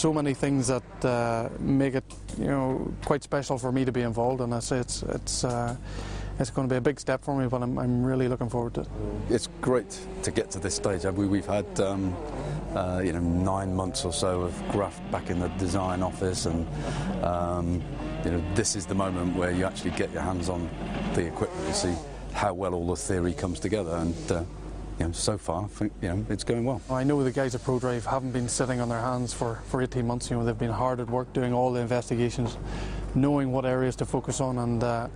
so many things that make it, quite special for me to be involved, and I say it's going to be a big step for me, but I'm really looking forward to it. It's great to get to this stage. We've had 9 months or so of graft back in the design office, and this is the moment where you actually get your hands on the equipment and see how well all the theory comes together, and so far I think it's going well. I know the guys at ProDrive haven't been sitting on their hands for 18 months. They've been hard at work doing all the investigations, knowing what areas to focus on, and as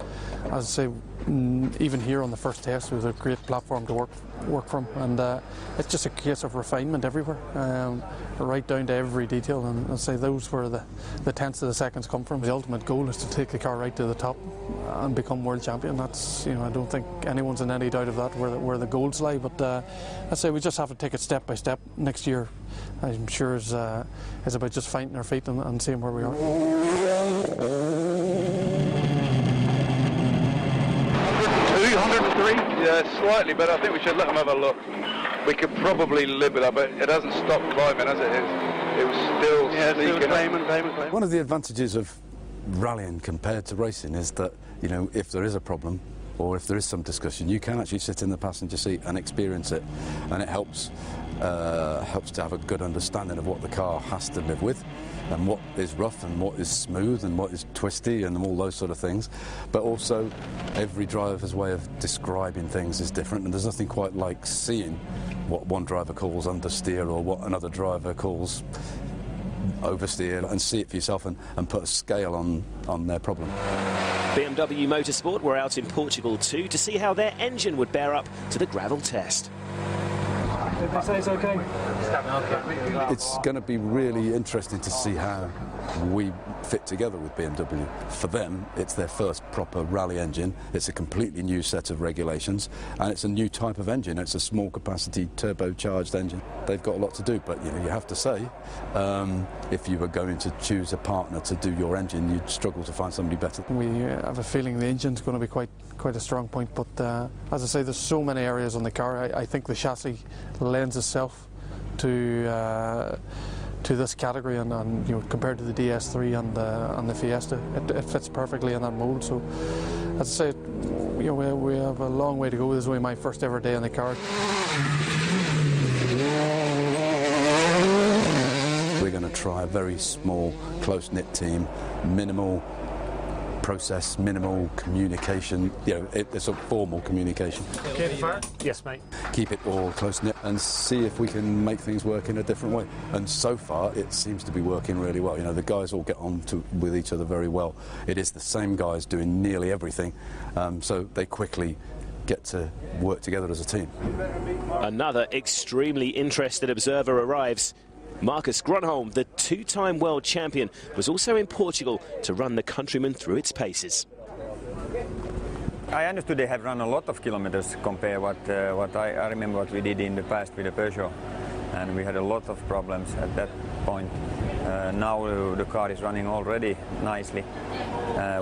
I say, even here on the first test, it was a great platform to work from, and it's just a case of refinement everywhere, right down to every detail. And I say those where the tenths of the seconds come from. The ultimate goal is to take the car right to the top and become world champion. That's I don't think anyone's in any doubt of that, where the goals lie. But I say we just have to take it step by step. Next year, I'm sure is about just finding our feet and seeing where we are. 103, yeah, slightly better. I think we should let them have a look. We could probably live with that, but it hasn't stopped climbing, has it? It was still sneaking claiming. One of the advantages of rallying compared to racing is that, if there is a problem or if there is some discussion, you can actually sit in the passenger seat and experience it, and it helps to have a good understanding of what the car has to live with, and what is rough and what is smooth and what is twisty and all those sort of things. But also every driver's way of describing things is different, and there's nothing quite like seeing what one driver calls understeer or what another driver calls oversteer, and see it for yourself and put a scale on their problem. BMW Motorsport were out in Portugal too to see how their engine would bear up to the gravel test. Did they say it's okay? It's going to be really interesting to see how we fit together with BMW. For them, it's their first proper rally engine. It's a completely new set of regulations, and it's a new type of engine. It's a small capacity turbocharged engine. They've got a lot to do, but you have to say, if you were going to choose a partner to do your engine, you'd struggle to find somebody better. We have a feeling the engine's going to be quite a strong point, but as I say, there's so many areas on the car. I think the chassis lends itself to this category, and compared to the DS3 and the Fiesta, it fits perfectly in that mould. So, as I say, we have a long way to go. This is only my first ever day in the car. We're going to try a very small, close-knit team, minimal process, minimal communication, it's a formal communication. Okay, fire? Yes, mate. Keep it all close-knit and see if we can make things work in a different way. And so far, it seems to be working really well. The guys all get on with each other very well. It is the same guys doing nearly everything, so they quickly get to work together as a team. Another extremely interested observer arrives. Marcus Grönholm, the two-time world champion, was also in Portugal to run the countryman through its paces. I understood they have run a lot of kilometers compared what I remember what we did in the past with the Peugeot, and we had a lot of problems at that point. Now the car is running already nicely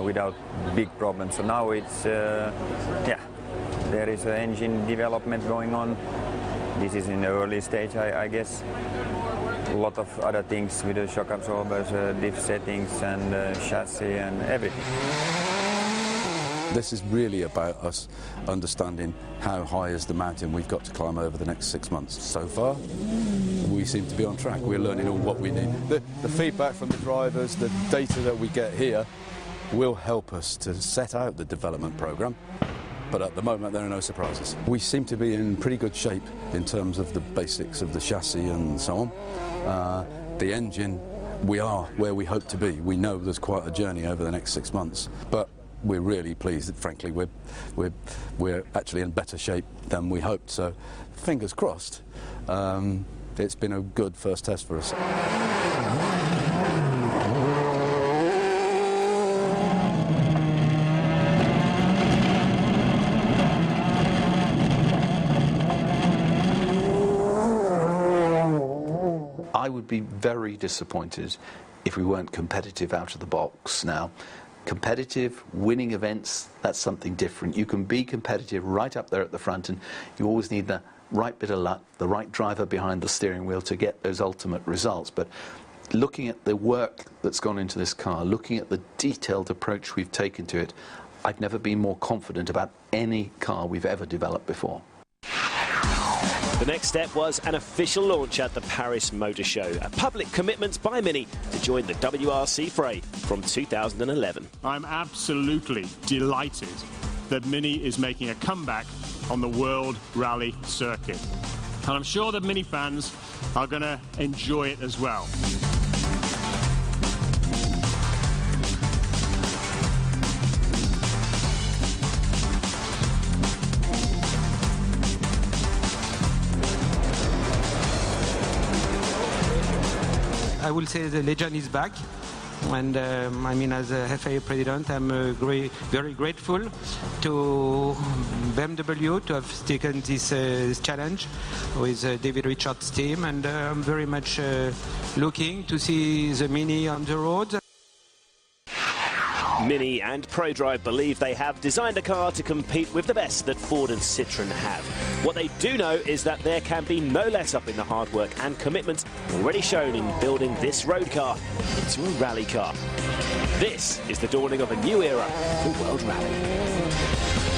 without big problems. So now it's there is an engine development going on. This is in the early stage, I guess. A lot of other things with the shock absorbers, diff settings and chassis and everything. This is really about us understanding how high is the mountain we've got to climb over the next 6 months. So far, we seem to be on track. We're learning all what we need. The feedback from the drivers, the data that we get here will help us to set out the development programme. But at the moment, there are no surprises. We seem to be in pretty good shape in terms of the basics of the chassis and so on. The engine, we are where we hope to be. We know there's quite a journey over the next 6 months, but we're really pleased that, frankly, we're actually in better shape than we hoped. So, fingers crossed. It's been a good first test for us. I would be very disappointed if we weren't competitive out of the box now. Competitive, winning events, that's something different. You can be competitive right up there at the front, and you always need the right bit of luck, the right driver behind the steering wheel to get those ultimate results. But looking at the work that's gone into this car, looking at the detailed approach we've taken to it, I've never been more confident about any car we've ever developed before. The next step was an official launch at the Paris Motor Show, a public commitment by Mini to join the WRC fray from 2011. I'm absolutely delighted that Mini is making a comeback on the World Rally Circuit. And I'm sure that Mini fans are going to enjoy it as well. I will say the legend is back, and I mean, as a FIA president, I'm very grateful to BMW to have taken this challenge with David Richards' team, and I'm very much looking to see the Mini on the road. Mini and ProDrive believe they have designed a car to compete with the best that Ford and Citroën have. What they do know is that there can be no let-up in the hard work and commitment already shown in building this road car into a rally car. This is the dawning of a new era for World Rally.